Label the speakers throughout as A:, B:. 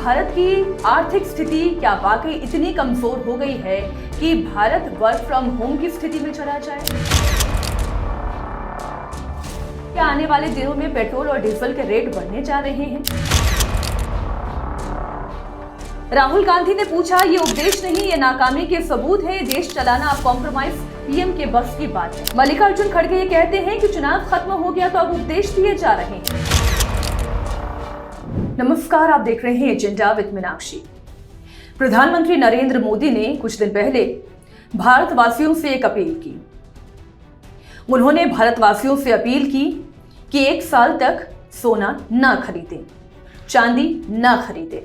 A: भारत की आर्थिक स्थिति क्या वाकई इतनी कमजोर हो गई है कि भारत वर्क फ्रॉम होम की स्थिति में चला जाए? क्या आने वाले दिनों में पेट्रोल और डीजल के रेट बढ़ने जा रहे हैं? राहुल गांधी ने पूछा, ये उपदेश नहीं, ये नाकामी के सबूत है, देश चलाना अब कॉम्प्रोमाइज पीएम के बस की बात है। मल्लिकार्जुन खड़गे ये कहते हैं कि चुनाव खत्म हो गया तो अब उपदेश दिए जा रहे हैं। नमस्कार, आप देख रहे हैं एजेंडा विद मीनाक्षी। प्रधानमंत्री नरेंद्र मोदी ने कुछ दिन पहले भारतवासियों से एक अपील की। उन्होंने भारतवासियों से अपील की कि 1 साल तक सोना ना खरीदें, चांदी ना खरीदें,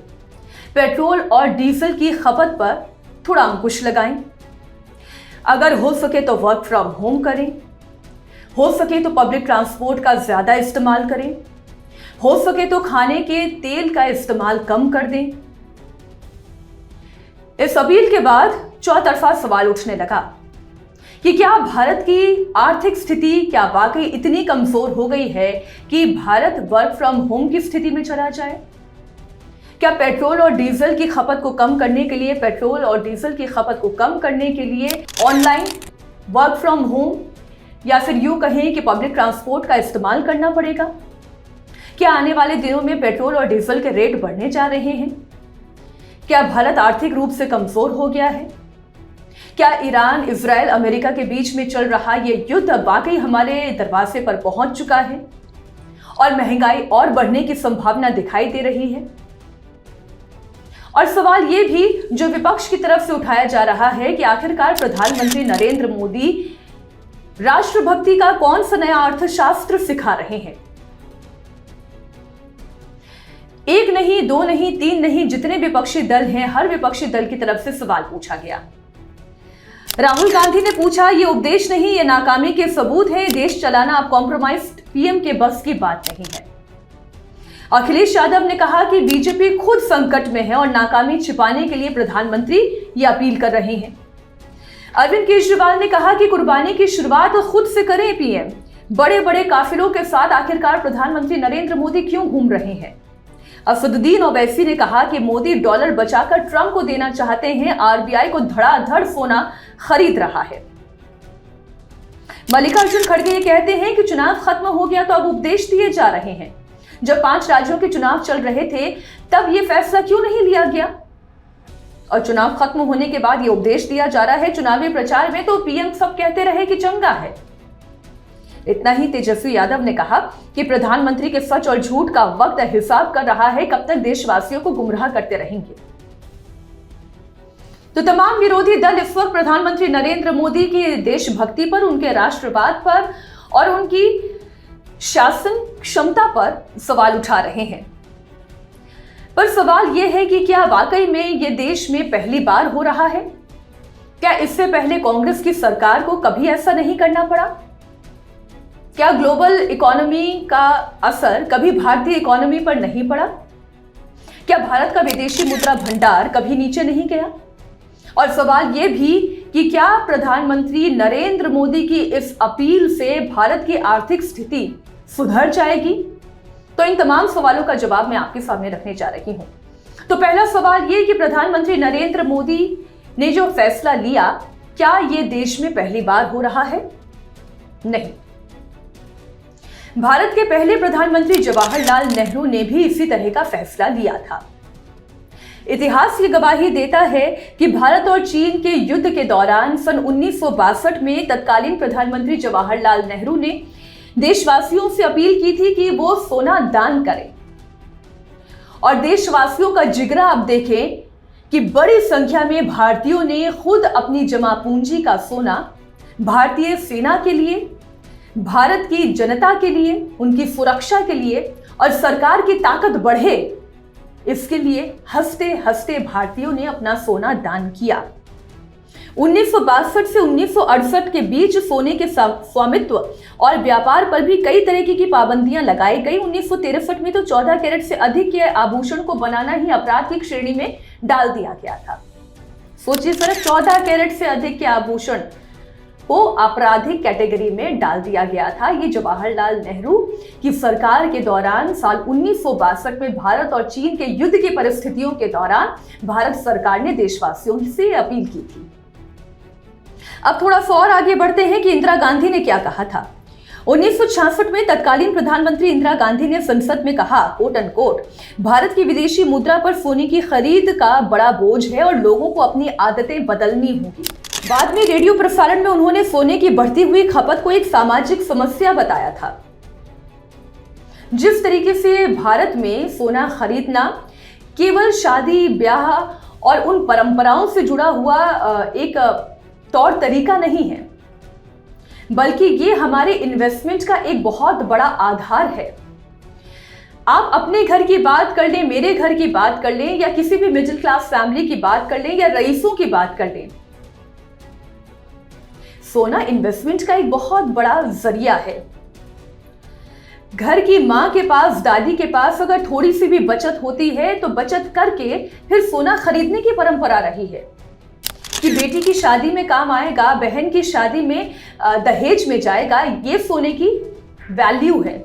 A: पेट्रोल और डीजल की खपत पर थोड़ा अंकुश लगाएं, अगर हो सके तो वर्क फ्रॉम होम करें, हो सके तो पब्लिक ट्रांसपोर्ट का ज्यादा इस्तेमाल करें, हो सके तो खाने के तेल का इस्तेमाल कम कर दें। इस अपील के बाद चौतरफा सवाल उठने लगा कि क्या भारत की आर्थिक स्थिति क्या वाकई इतनी कमजोर हो गई है कि भारत वर्क फ्रॉम होम की स्थिति में चला जाए? क्या पेट्रोल और डीजल की खपत को कम करने के लिए ऑनलाइन वर्क फ्रॉम होम या फिर यूं कहें कि पब्लिक ट्रांसपोर्ट का इस्तेमाल करना पड़ेगा? क्या आने वाले दिनों में पेट्रोल और डीजल के रेट बढ़ने जा रहे हैं? क्या भारत आर्थिक रूप से कमजोर हो गया है? क्या ईरान, इजराइल, अमेरिका के बीच में चल रहा ये युद्ध वाकई हमारे दरवाजे पर पहुंच चुका है और महंगाई और बढ़ने की संभावना दिखाई दे रही है? और सवाल ये भी जो विपक्ष की तरफ से उठाया जा रहा है कि आखिरकार प्रधानमंत्री नरेंद्र मोदी राष्ट्रभक्ति का कौन सा नया अर्थशास्त्र सिखा रहे हैं? एक नहीं, 2 नहीं, 3 नहीं, जितने विपक्षी दल हैं, हर विपक्षी दल की तरफ से सवाल पूछा गया। राहुल गांधी ने पूछा, ये उपदेश नहीं, ये नाकामी के सबूत है, देश चलाना अब कॉम्प्रोमाइज्ड पीएम के बस की बात नहीं है। अखिलेश यादव ने कहा कि बीजेपी खुद संकट में है और नाकामी छिपाने के लिए प्रधानमंत्री ये अपील कर रहे हैं। अरविंद केजरीवाल ने कहा कि कुर्बानी की शुरुआत खुद से करें पीएम। बड़े बड़े काफिलों के साथ आखिरकार प्रधानमंत्री नरेंद्र मोदी क्यों घूम रहे हैं? असदुद्दीन ओवैसी ने कहा कि मोदी डॉलर बचाकर ट्रंप को देना चाहते हैं, आरबीआई को धड़ाधड़ सोना खरीद रहा है। मल्लिकार्जुन खड़गे ये कहते हैं कि चुनाव खत्म हो गया तो अब उपदेश दिए जा रहे हैं। जब 5 राज्यों के चुनाव चल रहे थे तब ये फैसला क्यों नहीं लिया गया और चुनाव खत्म होने के बाद ये उपदेश दिया जा रहा है? चुनावी प्रचार में तो पीएम सब कहते रहे कि चंगा है। इतना ही तेजस्वी यादव ने कहा कि प्रधानमंत्री के सच और झूठ का वक्त हिसाब कर रहा है, कब तक देशवासियों को गुमराह करते रहेंगे। तो तमाम विरोधी दल इस वक्त प्रधानमंत्री नरेंद्र मोदी की देशभक्ति पर, उनके राष्ट्रवाद पर और उनकी शासन क्षमता पर सवाल उठा रहे हैं। पर सवाल यह है कि क्या वाकई में यह देश में पहली बार हो रहा है? क्या इससे पहले कांग्रेस की सरकार को कभी ऐसा नहीं करना पड़ा? क्या ग्लोबल इकोनॉमी का असर कभी भारतीय इकोनॉमी पर नहीं पड़ा? क्या भारत का विदेशी मुद्रा भंडार कभी नीचे नहीं गया? और सवाल यह भी कि क्या प्रधानमंत्री नरेंद्र मोदी की इस अपील से भारत की आर्थिक स्थिति सुधर जाएगी? तो इन तमाम सवालों का जवाब मैं आपके सामने रखने जा रही हूं। तो पहला सवाल यह कि प्रधानमंत्री नरेंद्र मोदी ने जो फैसला लिया, क्या यह देश में पहली बार हो रहा है? नहीं। भारत के पहले प्रधानमंत्री जवाहरलाल नेहरू ने भी इसी तरह का फैसला लिया था। इतिहास की गवाही देता है कि भारत और चीन के युद्ध के दौरान सन 1962 में तत्कालीन प्रधानमंत्री जवाहरलाल नेहरू ने देशवासियों से अपील की थी कि वो सोना दान करें। और देशवासियों का जिगरा आप देखें कि बड़ी संख्या में भारतीयों ने खुद अपनी जमा पूंजी का सोना भारतीय सेना के लिए, भारत की जनता के लिए, उनकी सुरक्षा के लिए और सरकार की ताकत बढ़े, इसके लिए हंसते हंसते भारतीयों ने अपना सोना दान किया। 1962 से 1968 के बीच सोने के स्वामित्व और व्यापार पर भी कई तरह की पाबंदियां लगाई गई। 1963 में तो 14 कैरेट से अधिक के आभूषण को बनाना ही अपराध की श्रेणी में डाल दिया गया था। सोचिए सर, 14 कैरेट से अधिक के आभूषण को आपराधिक कैटेगरी में डाल दिया गया था। ये जवाहरलाल नेहरू की सरकार के दौरान साल 1962 में भारत और चीन के युद्ध की परिस्थितियों के दौरान भारत सरकार ने देशवासियों से अपील की थी। अब थोड़ा सा और आगे बढ़ते हैं कि इंदिरा गांधी ने क्या कहा था। 1966 में तत्कालीन प्रधानमंत्री इंदिरा गांधी ने संसद में कहा, कोट अनकोट, भारत की विदेशी मुद्रा पर सोने की खरीद का बड़ा बोझ है और लोगों को अपनी आदतें बदलनी होगी। बाद में रेडियो प्रसारण में उन्होंने सोने की बढ़ती हुई खपत को एक सामाजिक समस्या बताया था। जिस तरीके से भारत में सोना खरीदना केवल शादी ब्याह और उन परंपराओं से जुड़ा हुआ एक तौर तरीका नहीं है, बल्कि ये हमारे इन्वेस्टमेंट का एक बहुत बड़ा आधार है। आप अपने घर की बात कर लें, मेरे घर की बात कर लें, या किसी भी मिडिल क्लास फैमिली की बात कर लें, या रईसों की बात कर लें, सोना इन्वेस्टमेंट का एक बहुत बड़ा जरिया है। घर की मां के पास, दादी के पास अगर थोड़ी सी भी बचत होती है तो बचत करके फिर सोना खरीदने की परंपरा रही है कि बेटी की शादी में काम आएगा, बहन की शादी में दहेज में जाएगा, ये सोने की वैल्यू है।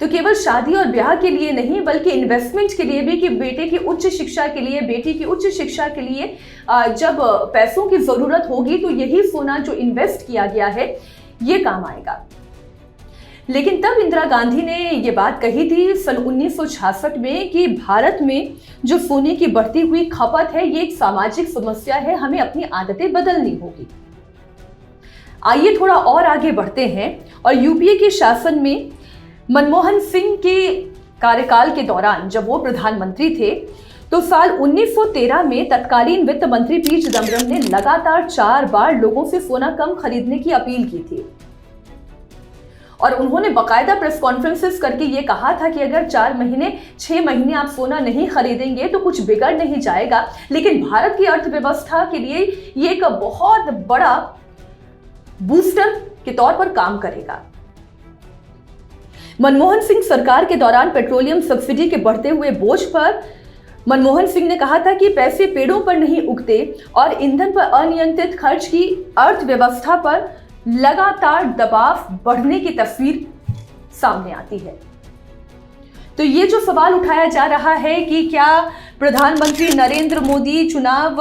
A: तो केवल शादी और ब्याह के लिए नहीं, बल्कि इन्वेस्टमेंट के लिए भी, कि बेटे की उच्च शिक्षा के लिए, बेटी की उच्च शिक्षा के लिए जब पैसों की जरूरत होगी तो यही सोना जो इन्वेस्ट किया गया है ये काम आएगा। लेकिन तब इंदिरा गांधी ने ये बात कही थी सन 1966 में कि भारत में जो सोने की बढ़ती हुई खपत है ये एक सामाजिक समस्या है, हमें अपनी आदतें बदलनी होगी। आइए थोड़ा और आगे बढ़ते हैं और यूपीए के शासन में मनमोहन सिंह के कार्यकाल के दौरान जब वो प्रधानमंत्री थे तो साल 1913 में तत्कालीन वित्त मंत्री पी चिदम्बरम ने लगातार 4 बार लोगों से सोना कम खरीदने की अपील की थी और उन्होंने बाकायदा प्रेस कॉन्फ्रेंसेस करके ये कहा था कि अगर 4 महीने 6 महीने आप सोना नहीं खरीदेंगे तो कुछ बिगड़ नहीं जाएगा, लेकिन भारत की अर्थव्यवस्था के लिए ये एक बहुत बड़ा बूस्टर के तौर पर काम करेगा। मनमोहन सिंह सरकार के दौरान पेट्रोलियम सब्सिडी के बढ़ते हुए बोझ पर मनमोहन सिंह ने कहा था कि पैसे पेड़ों पर नहीं उगते और ईंधन पर अनियंत्रित खर्च की अर्थव्यवस्था पर लगातार दबाव बढ़ने की तस्वीर सामने आती है। तो ये जो सवाल उठाया जा रहा है कि क्या प्रधानमंत्री नरेंद्र मोदी चुनाव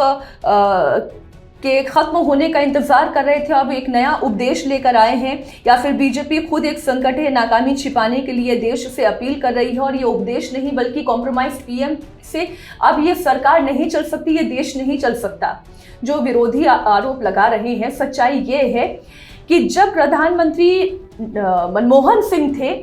A: के खत्म होने का इंतजार कर रहे थे, अब एक नया उपदेश लेकर आए हैं, या फिर बीजेपी खुद एक संकट है नाकामी छिपाने के लिए देश से अपील कर रही है और ये उपदेश नहीं बल्कि कॉम्प्रोमाइज पीएम से अब ये सरकार नहीं चल सकती, ये देश नहीं चल सकता। जो विरोधी आरोप लगा रहे हैं, सच्चाई ये है कि जब प्रधानमंत्री मनमोहन सिंह थे,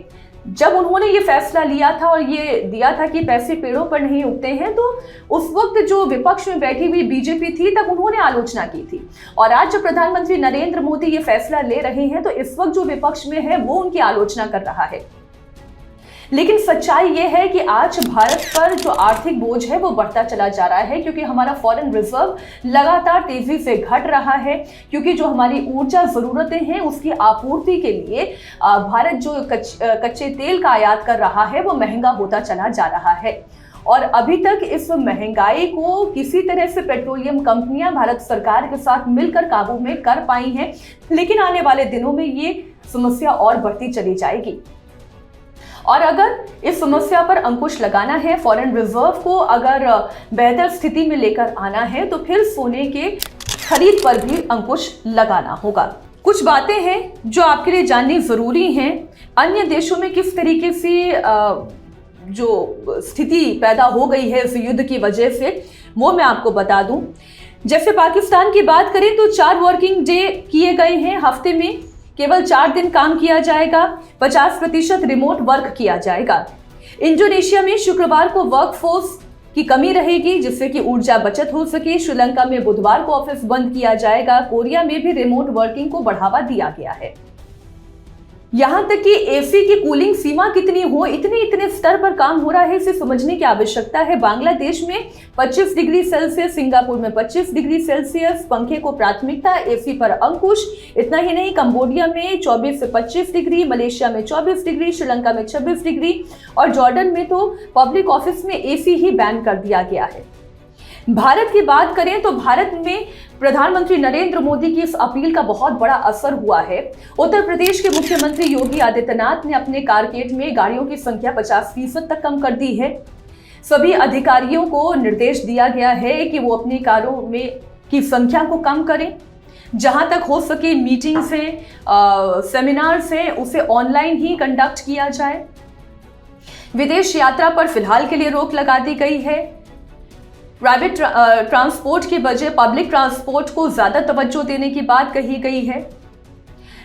A: जब उन्होंने ये फैसला लिया था और ये दिया था कि पैसे पेड़ों पर नहीं उगते हैं, तो उस वक्त जो विपक्ष में बैठी हुई बीजेपी थी तब उन्होंने आलोचना की थी। और आज जब प्रधानमंत्री नरेंद्र मोदी ये फैसला ले रहे हैं तो इस वक्त जो विपक्ष में है वो उनकी आलोचना कर रहा है। लेकिन सच्चाई ये है कि आज भारत पर जो आर्थिक बोझ है वो बढ़ता चला जा रहा है, क्योंकि हमारा फॉरेन रिजर्व लगातार तेजी से घट रहा है, क्योंकि जो हमारी ऊर्जा ज़रूरतें हैं उसकी आपूर्ति के लिए भारत जो कच्चे तेल का आयात कर रहा है वो महंगा होता चला जा रहा है। और अभी तक इस महंगाई को किसी तरह से पेट्रोलियम कंपनियां भारत सरकार के साथ मिलकर काबू में कर पाई हैं, लेकिन आने वाले दिनों में ये समस्या और बढ़ती चली जाएगी। और अगर इस समस्या पर अंकुश लगाना है, फॉरेन रिजर्व को अगर बेहतर स्थिति में लेकर आना है, तो फिर सोने के खरीद पर भी अंकुश लगाना होगा। कुछ बातें हैं जो आपके लिए जाननी जरूरी हैं। अन्य देशों में किस तरीके से जो स्थिति पैदा हो गई है इस युद्ध की वजह से, वो मैं आपको बता दूं। जैसे पाकिस्तान की बात करें तो 4 वर्किंग डे किए गए हैं, हफ्ते में केवल 4 दिन काम किया जाएगा, 50% रिमोट वर्क किया जाएगा। इंडोनेशिया में शुक्रवार को वर्कफोर्स की कमी रहेगी जिससे कि ऊर्जा बचत हो सके। श्रीलंका में बुधवार को ऑफिस बंद किया जाएगा। कोरिया में भी रिमोट वर्किंग को बढ़ावा दिया गया है। यहां तक कि एसी की कूलिंग सीमा कितनी हो, इतने स्तर पर काम हो रहा है, इसे समझने की आवश्यकता है। बांग्लादेश में 25 डिग्री सेल्सियस, सिंगापुर में 25 डिग्री सेल्सियस, पंखे को प्राथमिकता, एसी पर अंकुश। इतना ही नहीं, कंबोडिया में 24 से 25 डिग्री, मलेशिया में 24 डिग्री, श्रीलंका में 26 डिग्री और जॉर्डन में तो पब्लिक ऑफिस में एसी ही बैन कर दिया गया है। भारत की बात करें तो भारत में प्रधानमंत्री नरेंद्र मोदी की इस अपील का बहुत बड़ा असर हुआ है। उत्तर प्रदेश के मुख्यमंत्री योगी आदित्यनाथ ने अपने कारकेड में गाड़ियों की संख्या 50% तक कम कर दी है। सभी अधिकारियों को निर्देश दिया गया है कि वो अपनी कारों में की संख्या को कम करें। जहां तक हो सके मीटिंग से सेमिनार से उसे ऑनलाइन ही कंडक्ट किया जाए। विदेश यात्रा पर फिलहाल के लिए रोक लगा दी गई है। प्राइवेट ट्रांसपोर्ट के बजाय पब्लिक ट्रांसपोर्ट को ज्यादा तवज्जो देने की बात कही गई है।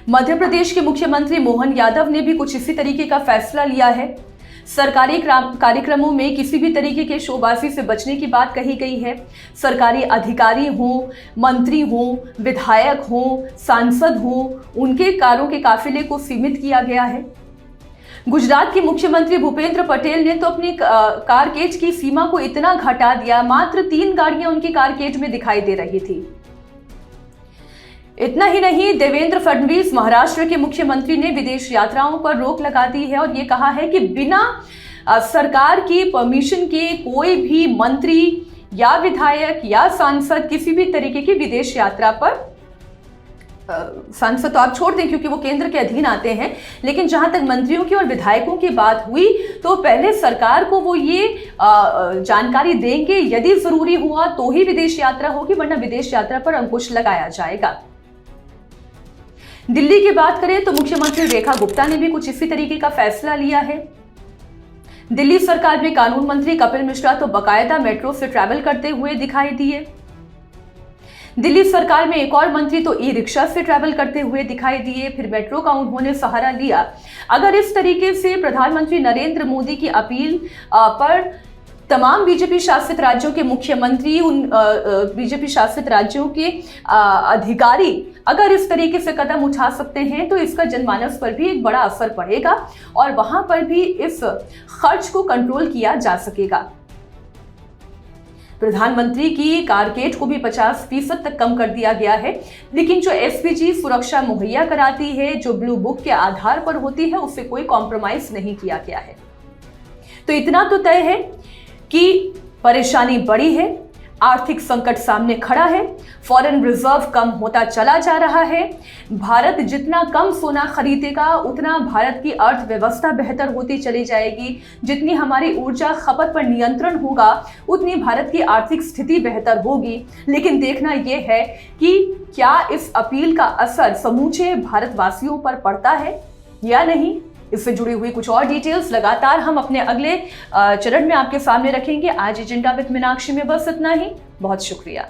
A: मध्य प्रदेश के मुख्यमंत्री मोहन यादव ने भी कुछ इसी तरीके का फैसला लिया है। सरकारी कार्यक्रमों में किसी भी तरीके के शोबाजी से बचने की बात कही गई है। सरकारी अधिकारी हों, मंत्री हों, विधायक हों, सांसद हों, उनके कारों के काफिले को सीमित किया गया है। गुजरात के मुख्यमंत्री भूपेंद्र पटेल ने तो अपनी कारकेज की सीमा को इतना घटा दिया, मात्र 3 गाड़ियां उनकी कारकेज में दिखाई दे रही थी। इतना ही नहीं, देवेंद्र फडणवीस महाराष्ट्र के मुख्यमंत्री ने विदेश यात्राओं पर रोक लगा दी है और ये कहा है कि बिना सरकार की परमिशन के कोई भी मंत्री या विधायक या सांसद किसी भी तरीके की विदेश यात्रा पर, सांसद तो आप छोड़ दें क्योंकि वो केंद्र के अधीन आते हैं, लेकिन जहां तक मंत्रियों की और विधायकों की बात हुई तो पहले सरकार को वो ये जानकारी देंगे, यदि जरूरी हुआ तो ही विदेश यात्रा होगी, वरना विदेश यात्रा पर अंकुश लगाया जाएगा। दिल्ली की बात करें तो मुख्यमंत्री रेखा गुप्ता ने भी कुछ इसी तरीके का फैसला लिया है। दिल्ली सरकार में कानून मंत्री कपिल मिश्रा तो बाकायदा मेट्रो से ट्रैवल करते हुए दिखाई दिए। दिल्ली सरकार में एक और मंत्री तो ई रिक्शा से ट्रैवल करते हुए दिखाई दिए, फिर मेट्रो का उन्होंने सहारा लिया। अगर इस तरीके से प्रधानमंत्री नरेंद्र मोदी की अपील पर तमाम बीजेपी शासित राज्यों के मुख्यमंत्री, उन बीजेपी शासित राज्यों के अधिकारी अगर इस तरीके से कदम उठा सकते हैं तो इसका जनमानस पर भी एक बड़ा असर पड़ेगा और वहां पर भी इस खर्च को कंट्रोल किया जा सकेगा। प्रधानमंत्री की कारकेड को भी 50% तक कम कर दिया गया है, लेकिन जो एसपीजी सुरक्षा मुहैया कराती है, जो ब्लू बुक के आधार पर होती है, उससे कोई कॉम्प्रोमाइज नहीं किया गया है। तो इतना तो तय है कि परेशानी बड़ी है, आर्थिक संकट सामने खड़ा है, फॉरेन रिजर्व कम होता चला जा रहा है। भारत जितना कम सोना खरीदेगा उतना भारत की अर्थव्यवस्था बेहतर होती चली जाएगी। जितनी हमारी ऊर्जा खपत पर नियंत्रण होगा उतनी भारत की आर्थिक स्थिति बेहतर होगी। लेकिन देखना यह है कि क्या इस अपील का असर समूचे भारतवासियों पर पड़ता है या नहीं। इससे जुड़ी हुई कुछ और डिटेल्स लगातार हम अपने अगले चरण में आपके सामने रखेंगे। आज एजेंडा विद मीनाक्षी में बस इतना ही। बहुत शुक्रिया।